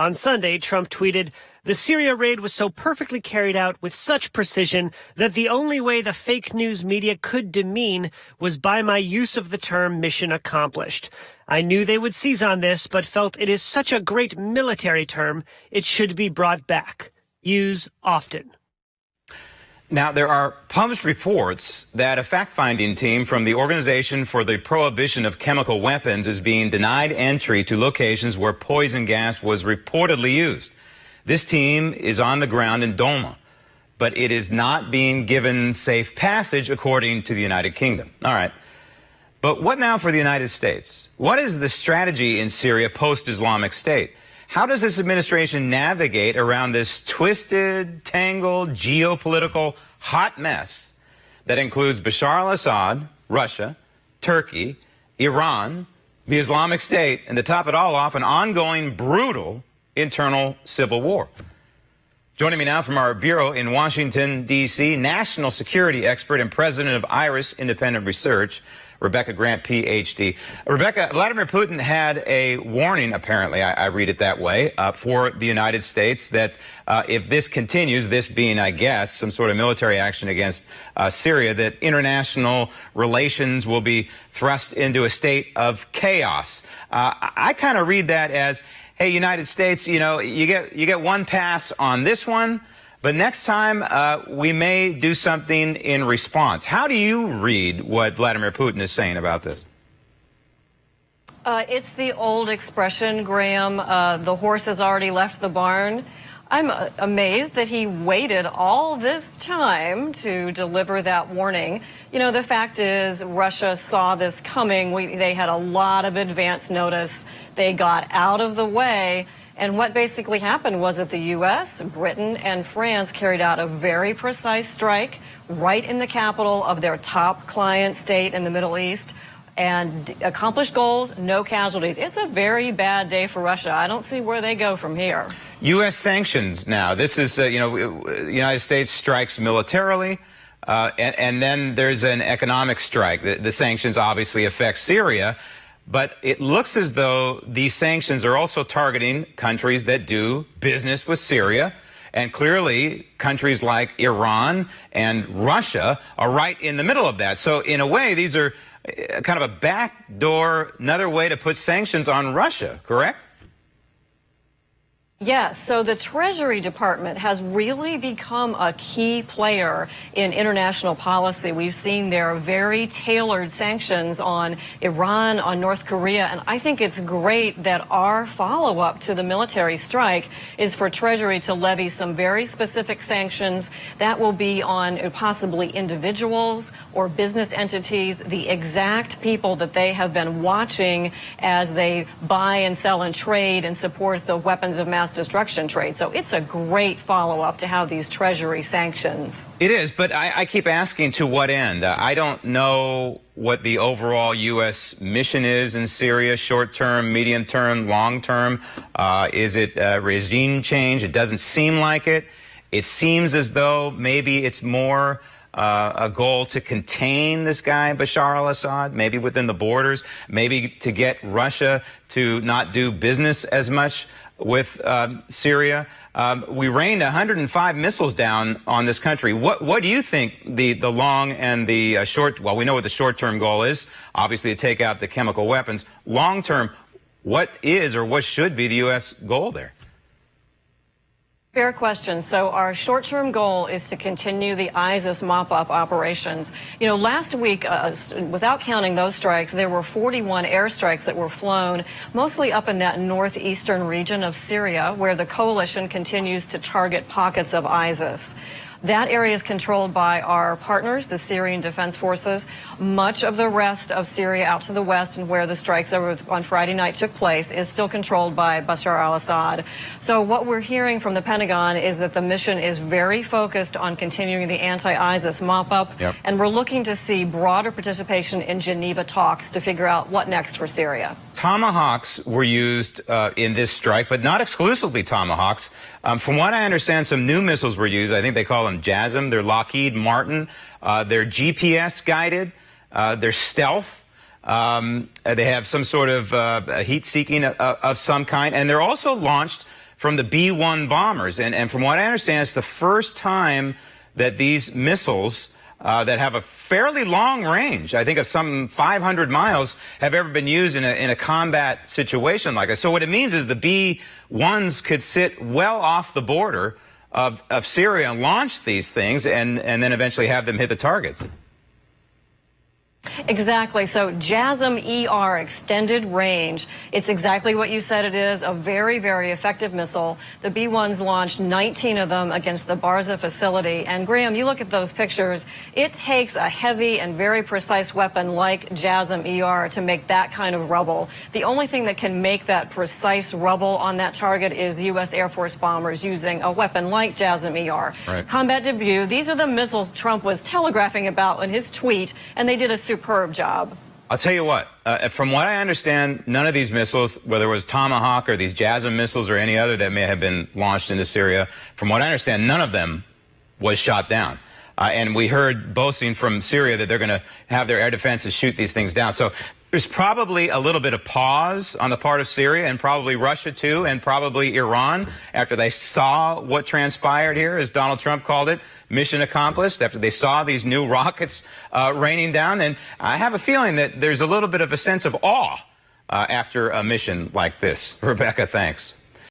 On Sunday, Trump tweeted, "The Syria raid was so perfectly carried out with such precision that the only way the fake news media could demean was by my use of the term mission accomplished. I knew they would seize on this, but felt it is such a great military term, it should be brought back. Use often." Now, there are published reports that a fact-finding team from the Organization for the Prohibition of Chemical Weapons is being denied entry to locations where poison gas was reportedly used. This team is on the ground in Doma, but it is not being given safe passage according to the United Kingdom. All right. But what now for the United States? What is the strategy in Syria post-Islamic State? How does this administration navigate around this twisted, tangled, geopolitical hot mess that includes Bashar al-Assad, Russia, Turkey, Iran, the Islamic State, and to top it all off, an ongoing, brutal internal civil war? Joining me now from our bureau in Washington, D.C., national security expert and president of IRIS Independent Research, Rebecca Grant, Ph.D. Rebecca, Vladimir Putin had a warning, apparently, I read it that way, for the United States that if this continues, this being, I guess, some sort of military action against Syria, that international relations will be thrust into a state of chaos. I kind of read that as, hey, United States, you know, you get one pass on this one, but next time we may do something in response. How do you read what Vladimir Putin is saying about this? It's the old expression, Graham, the horse has already left the barn. I'm amazed that he waited all this time to deliver that warning. You know, the fact is Russia saw this coming. They had a lot of advance notice. They got out of the way. And what basically happened was that the U.S., Britain, and France carried out a very precise strike right in the capital of their top client state in the Middle East and accomplished goals, no casualties. It's a very bad day for Russia. I don't see where they go from here. U.S. sanctions now. This is, the United States strikes militarily, and then there's an economic strike. The sanctions obviously affect Syria. But it looks as though these sanctions are also targeting countries that do business with Syria. And clearly, countries like Iran and Russia are right in the middle of that. So in a way, these are kind of a backdoor, another way to put sanctions on Russia, correct? Yes, so the Treasury Department has really become a key player in international policy. We've seen their very tailored sanctions on Iran, on North Korea, and I think it's great that our follow-up to the military strike is for Treasury to levy some very specific sanctions that will be on possibly individuals or business entities, the exact people that they have been watching as they buy and sell and trade and support the weapons of mass destruction trade. So it's a great follow-up to how these Treasury sanctions. It is, but I keep asking to what end? I don't know what the overall U.S. mission is in Syria, short-term, medium-term, long-term. Is it regime change? It doesn't seem like it. It seems as though maybe it's more a goal to contain this guy, Bashar al-Assad, maybe within the borders, maybe to get Russia to not do business as much with Syria. We rained 105 missiles down on this country. What do you think the long and the short, well, we know what the short-term goal is, obviously to take out the chemical weapons. Long-term, what is or what should be the U.S. goal there? Fair question. So our short-term goal is to continue the ISIS mop-up operations. You know, last week, without counting those strikes, there were 41 airstrikes that were flown, mostly up in that northeastern region of Syria, where the coalition continues to target pockets of ISIS. That area is controlled by our partners, the Syrian Defense Forces. Much of the rest of Syria out to the west and where the strikes on Friday night took place is still controlled by Bashar al-Assad. So what we're hearing from the Pentagon is that the mission is very focused on continuing the anti-ISIS mop-up. Yep. And we're looking to see broader participation in Geneva talks to figure out what next for Syria. Tomahawks were used in this strike, but not exclusively Tomahawks. From what I understand, some new missiles were used. I think they call them JASSM. They're Lockheed Martin. They're GPS guided. They're stealth. They have some sort of heat-seeking of some kind. And they're also launched from the B-1 bombers. And from what I understand, it's the first time that these missiles that have a fairly long range, I think of some 500 miles, have ever been used in a combat situation like this. So what it means is the B-1s could sit well off the border of Syria and launch these things and then eventually have them hit the targets. Exactly. So JASSM-ER, extended range. It's exactly what you said it is, a very, very effective missile. The B-1s launched 19 of them against the Barza facility. And Graham, you look at those pictures, it takes a heavy and very precise weapon like JASSM-ER to make that kind of rubble. The only thing that can make that precise rubble on that target is U.S. Air Force bombers using a weapon like JASSM-ER. Right. Combat debut, these are the missiles Trump was telegraphing about in his tweet, and they did a superb job. I'll tell you what, from what I understand, none of these missiles, whether it was Tomahawk or these JASSM missiles or any other that may have been launched into Syria, from what I understand, none of them was shot down. And we heard boasting from Syria that they're going to have their air defenses shoot these things down. So there's probably a little bit of pause on the part of Syria and probably Russia too, and probably Iran after they saw what transpired here, as Donald Trump called it, mission accomplished, after they saw these new rockets raining down. And I have a feeling that there's a little bit of a sense of awe after a mission like this. Rebecca, thanks.